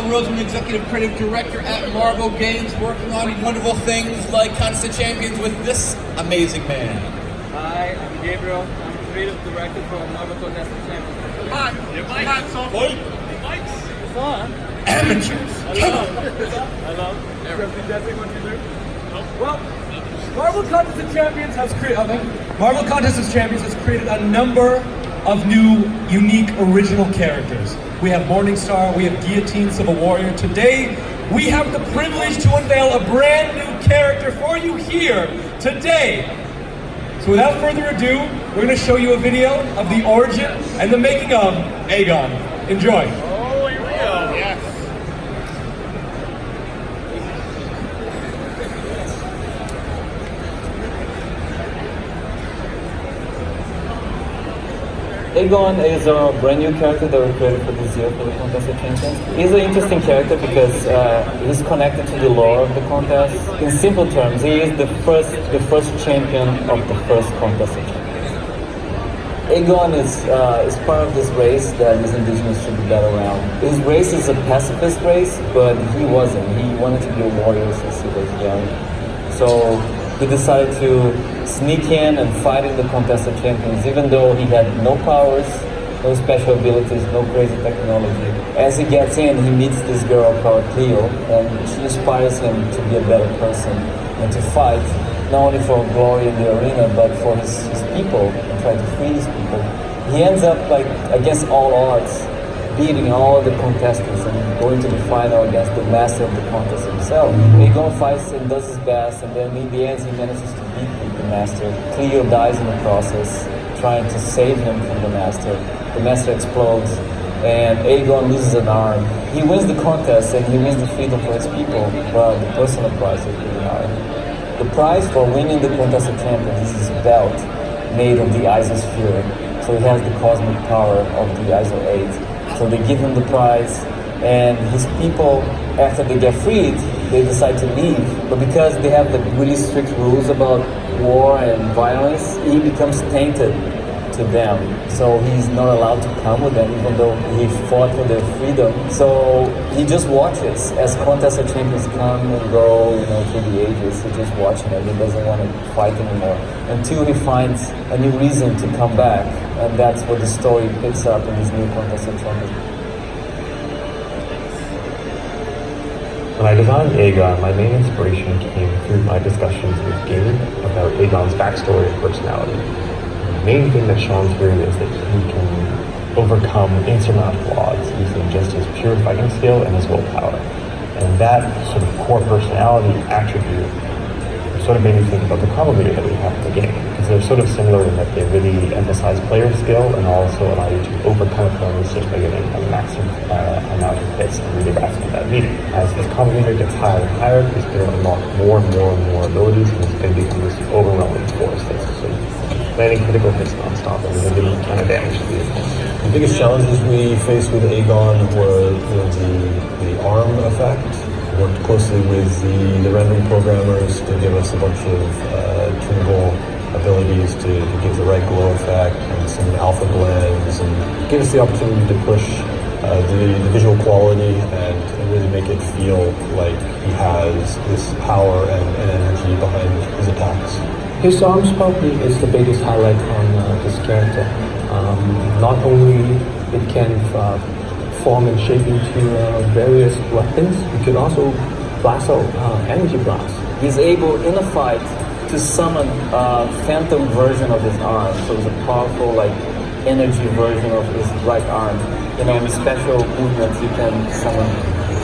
Miguel Roseman, Executive Creative Director at Marvel Games, working on wonderful things like Conceptualizing Champions with this amazing man. Hi, I'm Gabriel. I'm Creative Director for Marvel Conceptualizing Champion. Come on, your mics off. Mics. It's on. Amateurs. Hello. Representing what you do. Well, Marvel Contest Champions has created a number of new, unique, original characters. We have Morningstar, we have Guillotine, Civil Warrior. Today, we have the privilege to unveil a brand new character for you here today. So without further ado, we're going to show you a video of the origin and the making of Aegon. Enjoy. Oh, here we go. Yes. Aegon is a brand new character that we created for this year for the Contest of Champions. He's an interesting character because he's connected to the lore of the contest. In simple terms, he is the first champion of the first Contest of Champions. Aegon is part of this race that these indigenous should be better around. His race is a pacifist race, but he wasn't. He wanted to be a warrior since he was young. So he decided to sneak in and fight in the Contest of Champions, even though he had no powers, no special abilities, no crazy technology. As he gets in, he meets this girl called Cleo, and she inspires him to be a better person and to fight, not only for glory in the arena, but for his people, and try to free his people. He ends up, like, against all odds, beating all the contestants and going to the final against the master of the contest himself. Aegon fights and does his best, and then in the end he manages to beat the master. Cleo dies in the process, trying to save him from the master. The master explodes, and Aegon loses an arm. He wins the contest and he wins the freedom for his people, but the personal price is really high. The prize for winning the Contest of Champions is his belt made of the Isosphere, so he has the cosmic power of the ISO 8. So they give him the prize, and his people, after they get freed, they decide to leave. But because they have the really strict rules about war and violence, he becomes tainted to them. So he's not allowed to come with them, even though he fought for their freedom. So he just watches as Contest of Champions come and go, through the ages. He's just watching it. He doesn't want to fight anymore until he finds a new reason to come back. And that's what the story picks up in this new Contest of Champions. When I designed Aegon, my main inspiration came through my discussions with Gabe about Aegon's backstory and personality. The main thing that shone through is that he can overcome insurmountable odds using just his pure fighting skill and his willpower. And that sort of core personality attribute sort of made me think about the combo meter that we have in the game, because they're sort of similar in that they really emphasize player skill and also allow you to overcome opponents just by getting a massive amount of hits and really racking that meter. As this combo meter gets higher and higher, he's going to unlock more and more and more abilities, and it's going to become this overwhelming force that's sort of landing critical hits non-stop and really doing a ton of damage to the opponent. The biggest challenges we faced with Aegon were the arm effect. Worked closely with the rendering programmers to give us a bunch of tunable abilities to give the right glow effect and some alpha blends, and give us the opportunity to push the visual quality and really make it feel like he has this power and energy behind his attacks. His arms probably is the biggest highlight on this character. Not only it can form and shape into various weapons, you can also blast out energy blasts. He's able, in a fight, to summon a phantom version of his arm. So it's a powerful, energy version of his right arm. With special movements, you can summon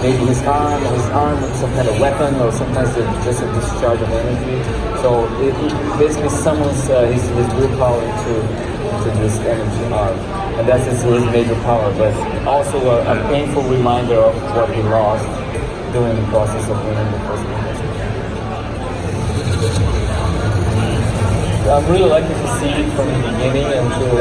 maybe his arm with some kind of weapon, or sometimes it's just a discharge of energy. So it basically summons his willpower into this energy arm. And that's his major power, but also a painful reminder of what he lost during the process of winning the first contest. I'm really lucky to see it from the beginning until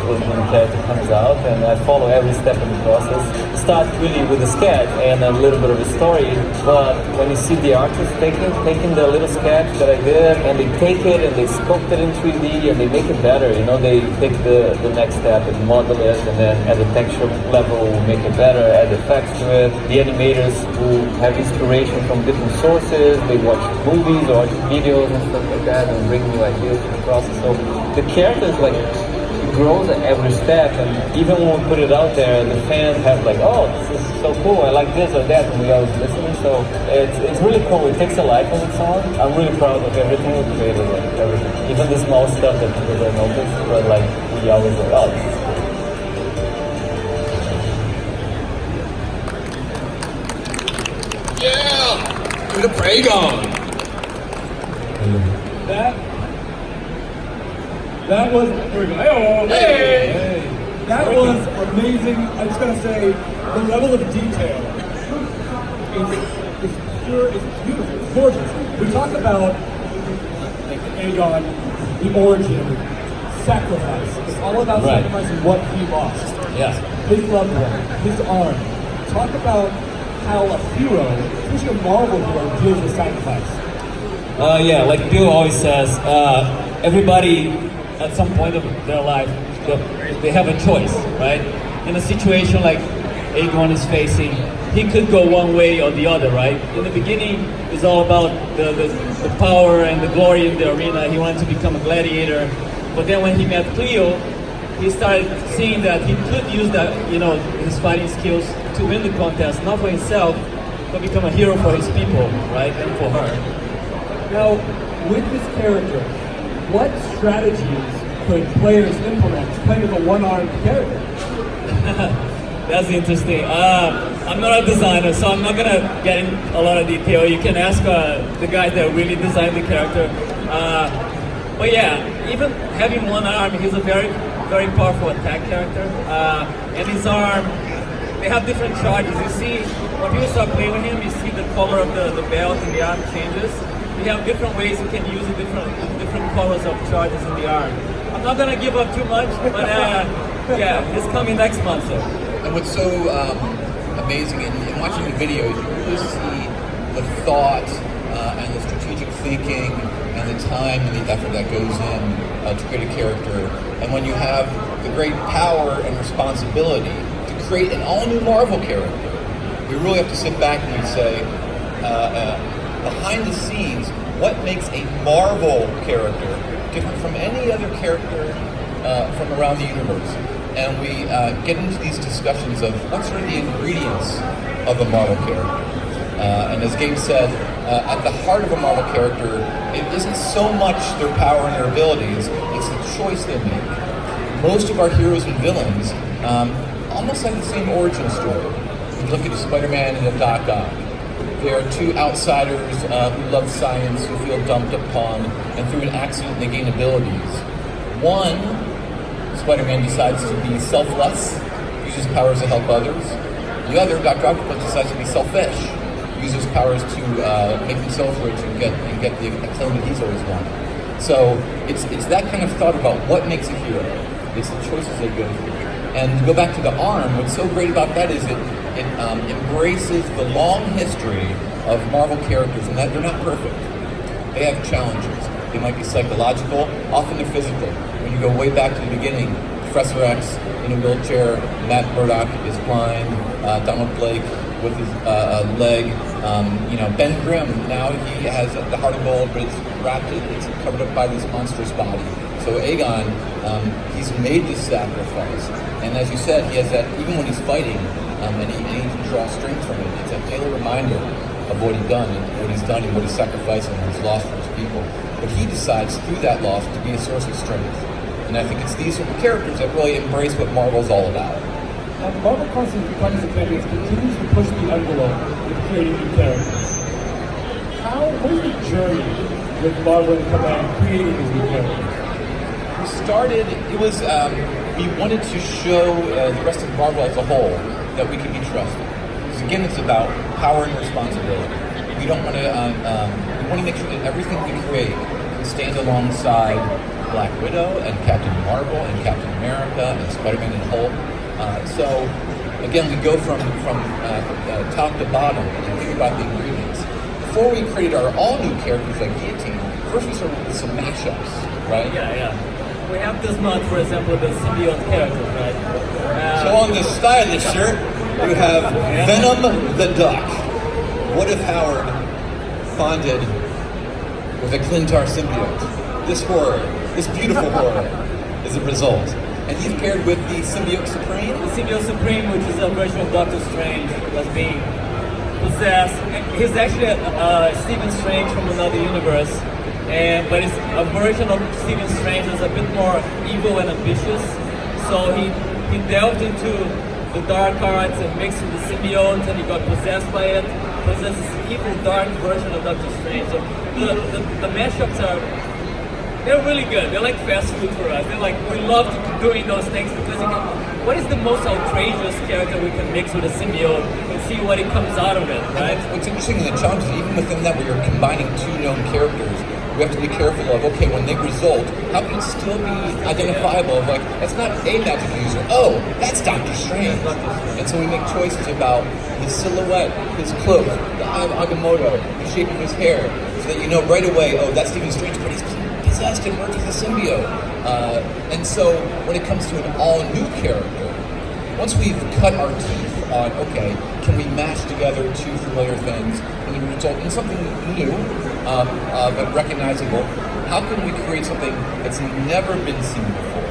when the character comes out, and I follow every step in the process. Start really with a sketch and a little bit of a story, but when you see the artist taking the little sketch that I did, and they take it and they sculpt it in 3D and they make it better, you know, they take the next step and model it, and then at the texture level make it better, add effects to it. The animators who have inspiration from different sources, they watch movies or watch videos and stuff like that and bring new ideas to the process. So the character is like, it grows at every step, and even when we put it out there, the fans have like, oh, this is so cool, I like this or that, and we always listening. So it's really cool. It takes a life of its own. I'm really proud of everything we created, like everything. Even the small stuff that people don't notice, but like we always like, oh, this is cool. Yeah! Give it up for Aegon! That was, here we go. Hey! That was amazing. I'm just gonna say, the level of detail is pure, it's beautiful, it's gorgeous. We talk about Aegon, the origin, sacrifice. It's all about sacrificing what he lost. Yeah. His loved one, his arm. Talk about how a hero, especially a Marvel hero, deals with sacrifice. Yeah, like Bill always says, everybody at some point of their life, they have a choice, right? In a situation like Aegon is facing, he could go one way or the other, right? In the beginning, it's all about the power and the glory in the arena. He wanted to become a gladiator. But then when he met Cleo, he started seeing that he could use that, you know, his fighting skills to win the contest, not for himself, but become a hero for his people, right? And for her. Now, with this character, what strategies could players implement playing with a one-armed character? That's interesting. I'm not a designer, so I'm not gonna get in a lot of detail. You can ask the guys that really designed the character. But yeah, even having one arm, he's a very, very powerful attack character. And his arm, they have different charges. You see, when people start playing with him, you see the color of the belt and the arm changes. We have different ways you can use the different colors of charges in the arm. I'm not gonna give up too much, but yeah, it's coming next month. So. And what's so amazing in watching the videos, you really see the thought and the strategic thinking and the time and the effort that goes in to create a character. And when you have the great power and responsibility to create an all-new Marvel character, you really have to sit back and say, behind the scenes, what makes a Marvel character different from any other character from around the universe? And we get into these discussions of what sort of the ingredients of a Marvel character. And as Gabe said, at the heart of a Marvel character, it isn't so much their power and their abilities, it's the choice they make. Most of our heroes and villains almost have the same origin story. You look at Spider-Man and Doc Ock. They are two outsiders who love science, who feel dumped upon, and through an accident they gain abilities. One, Spider-Man decides to be selfless, uses powers to help others. The other, Dr. Octopus, decides to be selfish, uses powers to make himself rich and get the acclaim that he's always wanted. So it's that kind of thought about what makes a hero. It's the choices they go through. And to go back to the arm, what's so great about that is it embraces the long history of Marvel characters, and that they're not perfect. They have challenges. They might be psychological, often they're physical. When you go way back to the beginning, Professor X in a wheelchair, Matt Murdock is blind, Donald Blake with his leg, Ben Grimm, now he has the heart of gold, but it's wrapped, it's covered up by this monstrous body. So Aegon, he's made this sacrifice. And as you said, he has that, even when he's fighting, and he can draw strength from it, it's a daily reminder of what he's done and what he's sacrificed and what he's lost for his people. But he decides through that loss to be a source of strength. And I think it's these sort of characters that really embrace what Marvel's all about. Marvel Conceptualizing continues to push the envelope with creating new characters. What is the journey with Marvel and MCOC creating these new characters? We started, we wanted to show the rest of Marvel as a whole that we can be trusted. Because again, it's about power and responsibility. We don't want to, we want to make sure that everything we create can stand alongside Black Widow and Captain Marvel and Captain America and Spider-Man and Hulk. So again, we go from top to bottom and think about the ingredients. Before we created our all-new characters like Guillotine, first we started with some mashups, right? Yeah. We have this month, for example, the symbiote characters, right? So on the stylish shirt, you have Venom the Duck. What if Howard bonded with a Clintar symbiote? This horror, this beautiful horror, is a result. And he's paired with the Symbiote Supreme. The Symbiote Supreme, which is a version of Doctor Strange, was being possessed. He's actually Stephen Strange from another universe, but it's a version of Stephen Strange that's a bit more evil and ambitious. So he delved into the dark arts and mixed with the symbiote, and he got possessed by it. Possessed this evil, dark version of Doctor Strange. So the mashups they're really good. They're like fast food for us. They're like, we love doing those things because what is the most outrageous character we can mix with a symbiote and see what it comes out of it, right? What's interesting in the challenge is even within that, where you're combining two known characters, we have to be careful of, okay, when they result, how can it still be identifiable? Of like, that's not a magic user. Oh, that's Doctor Strange. And so we make choices about his silhouette, his cloak, the eye of Agamotto, the shape of his hair, so that you know right away, oh, that's Stephen Strange, but he's possessed and merged with the symbiote. And so when it comes to an all-new character, once we've cut our teeth on, okay, can we mash together two familiar things and then result in something new, but recognizable, how can we create something that's never been seen before?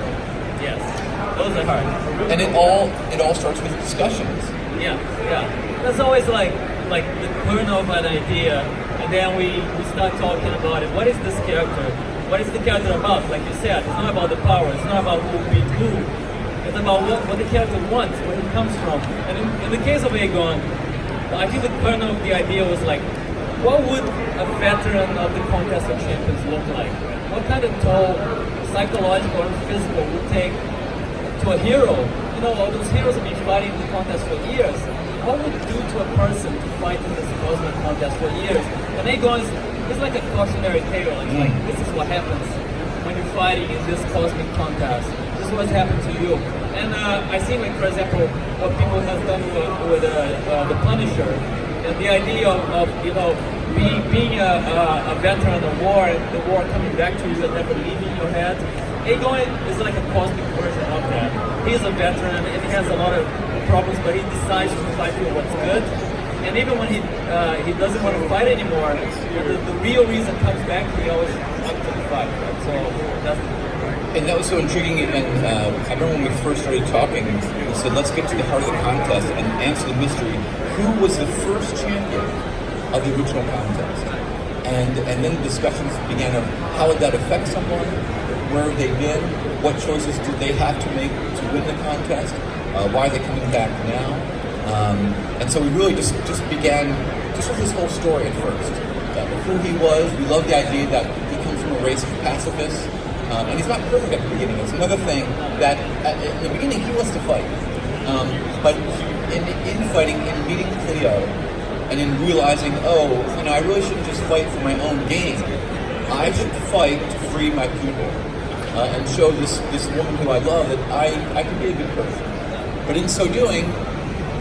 Yes, those are hard. And it all starts with discussions. Yeah. That's always like the kernel of an idea, and then we start talking about it. What is this character? What is the character about? Like you said, it's not about the power, it's not about who beat who. It's about what the character wants, where he comes from. And in the case of Aegon, I think the kernel of the idea was like, what would a veteran of the Contest of Champions look like? What kind of toll, psychological and physical, would take to a hero? You know, all those heroes have been fighting the contest for years. What would it do to a person to fight in this cosmic contest for years? And Aegon is like a cautionary tale. It's like, this is what happens when you're fighting in this cosmic contest. This is what's happened to you. And I see, like, for example, what people have done with the Punisher, and the idea of you know, being a veteran of war, and the war coming back to you and never leaving your head. Aegon is like a cosmic version of that. He's a veteran and he has a lot of problems, but he decides to fight for what's good. And even when he doesn't want to fight anymore, the real reason comes back, he always wants to fight. Right? So that's. And that was so intriguing, and I remember when we first started talking, we said, let's get to the heart of the contest and answer the mystery. Who was the first champion of the original contest? And then the discussions began of how would that affect someone? Where have they been? What choices did they have to make to win the contest? Why are they coming back now? And so we really just began, just with this whole story at first. Who he was, we love the idea that he comes from a race of pacifists. And he's not perfect at the beginning. It's another thing that in the beginning he wants to fight. But in fighting, in meeting Cleo, and in realizing, oh, you know, I really shouldn't just fight for my own gain. I should fight to free my people. And show this woman who I love that I can be a good person. But in so doing,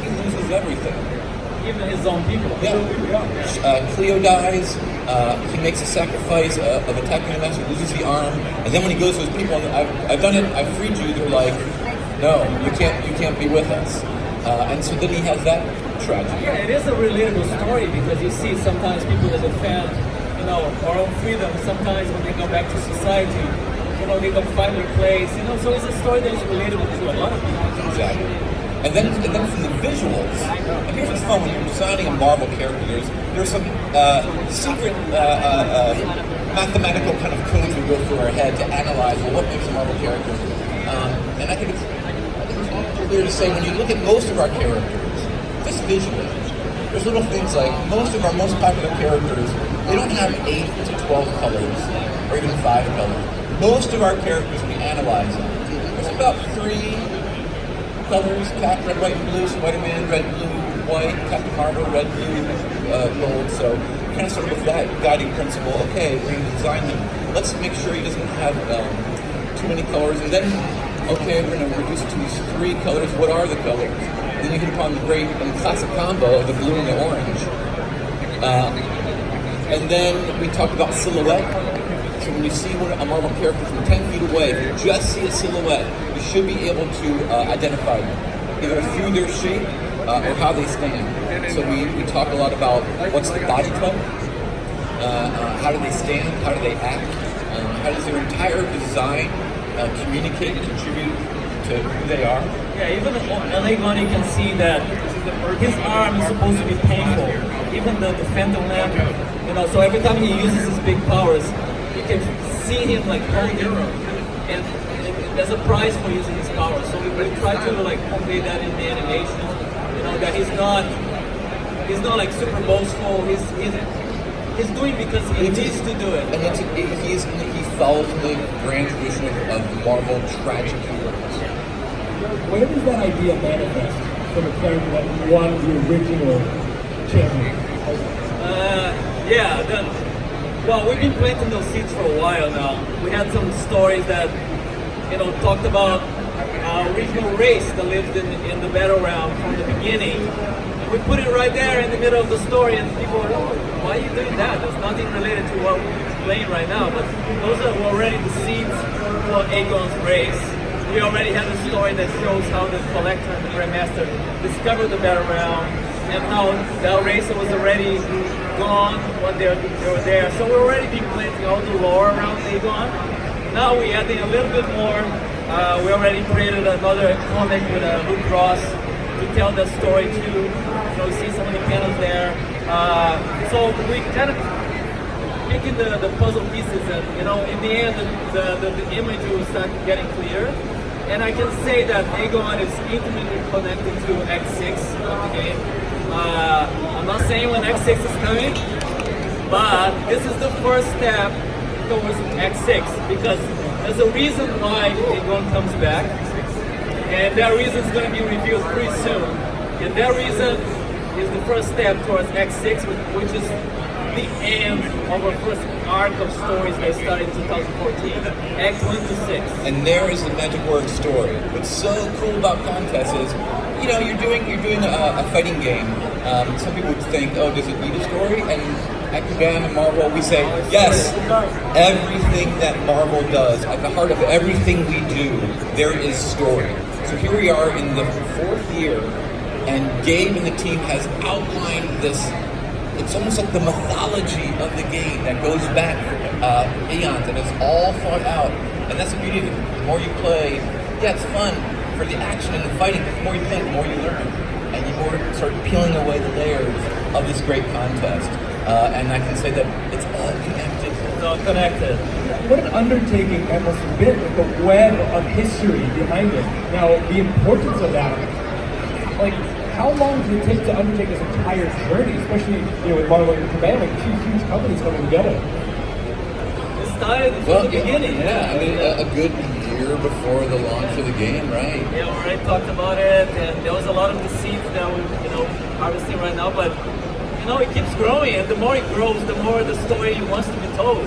he loses everything. Even his own people. Yeah. Cleo dies. He makes a sacrifice of attacking the master, loses the arm, and then when he goes to his people, I've done it. I freed you. They're like, no, you can't be with us. And so then he has that tragedy. Yeah, it is a relatable story because you see sometimes people that defend, you know, our own freedom. Sometimes when they go back to society, you know, they don't find their place. You know, so it's a story that is relatable to a lot of people. Exactly. And then from the visuals, and here's what's fun when you're designing a Marvel character. There's some secret mathematical kind of codes we go through our head to analyze what makes a Marvel character. And I think it's clear to say when you look at most of our characters, just visually, there's little things like most of our most popular characters, they don't have 8 to 12 colors or even 5 colors. Most of our characters we analyze them. There's about 3 colors: Cap, red, white, and blue; Spider-Man, red, blue, white; Captain Marvel, red, blue, gold; So kind of started with that guiding principle. Okay, we're going to design him. Let's make sure he doesn't have too many colors. And then, okay, we're going to reduce it to these 3 colors. What are the colors? And then you hit upon the great and classic combo of the blue and the orange. And then we talked about silhouette. So when you see a Marvel character from 10 feet away, if you just see a silhouette, you should be able to identify them, either through their shape or how they stand. So we talk a lot about what's the body type, how do they stand, how do they act, how does their entire design communicate and contribute to who they are. Yeah, even on Aegon you can see that his arm is supposed to be painful. Even the Phantom Lamp, so every time he uses his big powers, you can see him like holding it, and there's a price for using his powers. So we try to convey that in the animation, that he's not like super boastful. He's doing because he needs to do it. And he follows the grand tradition of Marvel tragic heroes. Where does that idea manifest from a character that won the original champion? Well, we've been planting those seeds for a while now. We had some stories that, talked about our original race that lived in the battle realm from the beginning. We put it right there in the middle of the story, and people were, oh, why are you doing that? There's nothing related to what we're playing right now. But those are already the seeds for Aegon's race. We already have a story that shows how the Collector and the Grandmaster discovered the battle realm, and how the racer was already gone when they were there. So we're already been planting all the lore around Aegon. Now we're adding a little bit more. We already created another comic with Luke Ross to tell that story too. You see some of the panels there. So we kind of making the puzzle pieces, and in the end, the image will start getting clear. And I can say that Aegon is intimately connected to X6 of the game. I'm not saying when X6 is coming, but this is the first step towards X6, because there's a reason why Aegon comes back, and that reason is going to be revealed pretty soon. And that reason is the first step towards X6, which is the end of our first arc of stories that started in 2014, Act 1 to 6. And there is the magic word story. What's so cool about contests is, you're doing a fighting game. Some people would think, oh, does it need a story? And at Aegon and Marvel, we say, yes, everything that Marvel does, at the heart of everything we do, there is story. So here we are in the 4th year, and Gabe and the team has outlined this. It's almost like the mythology of the game that goes back eons, and it's all thought out. And that's the beauty of it. The more you play, yeah, it's fun for the action and the fighting, but the more you play, the more you learn. And you more start peeling away the layers of this great contest. And I can say that it's all connected. It's all connected. What an undertaking that must have been, with the web of history behind it. Now, the importance of that, how long did it take to undertake this entire journey, especially with Marvel and Command, two huge companies coming together? It started from the beginning. Yeah, I mean, a good year before the launch of the game, right? Yeah, we already talked about it, and there was a lot of the seeds that we're harvesting right now, but it keeps growing, and the more it grows, the more the story wants to be told.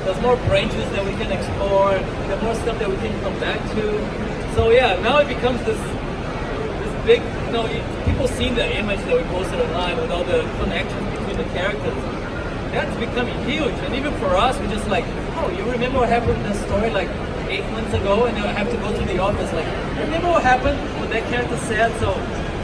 There's more branches that we can explore, the more stuff that we can come back to. So yeah, now it becomes this big, people seeing the image that we posted online with all the connections between the characters. That's becoming huge, and even for us, we're just like, oh, you remember what happened in the story 8 months ago, and I have to go to the office remember what happened, what that character said? So,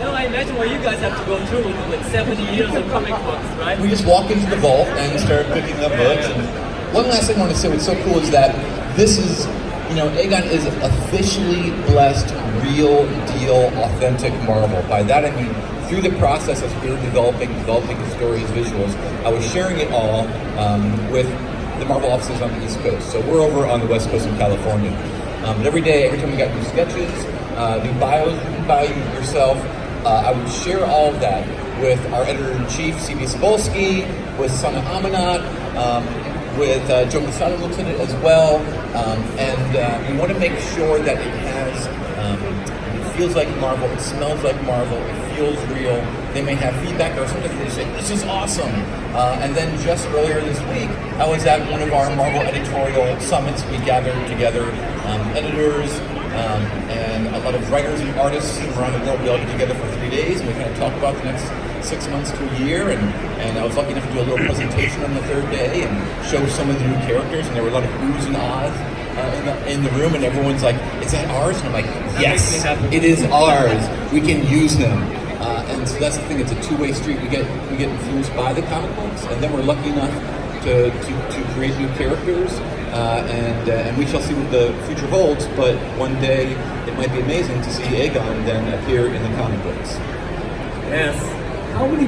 I imagine what you guys have to go through with 70 years of comic books, right? We just walk into the vault and start picking up books. And one last thing I want to say, what's so cool is that this is, Aegon is officially blessed, real deal, authentic Marvel. By that I mean, through the process as we were developing the stories, visuals, I was sharing it all with the Marvel offices on the East Coast. So we're over on the West Coast of California. But every day, every time we got new sketches, new bios written by yourself, I would share all of that with our editor-in-chief, C.B. Cebulski, with Sana Amanat, with Joe Quesada Lieutenant as well. And we want to make sure that it has, it feels like Marvel, it smells like Marvel, it feels real, they may have feedback, or sometimes they say, this is awesome. And then just earlier this week, I was at one of our Marvel editorial summits. We gathered together editors and a lot of writers and artists from around the world. We all get together for 3 days, and we kind of talk about the next 6 months to a year. And I was lucky enough to do a little presentation on the third day and show some of the new characters, and there were a lot of oohs and ahs in the room, and everyone's like, is that ours? And I'm like, yes, it is ours. We can use him. And so that's the thing, it's a two-way street. We get influenced by the comic books, and then we're lucky enough to create new characters, and we shall see what the future holds, but one day it might be amazing to see Aegon then appear in the comic books. Yes. How many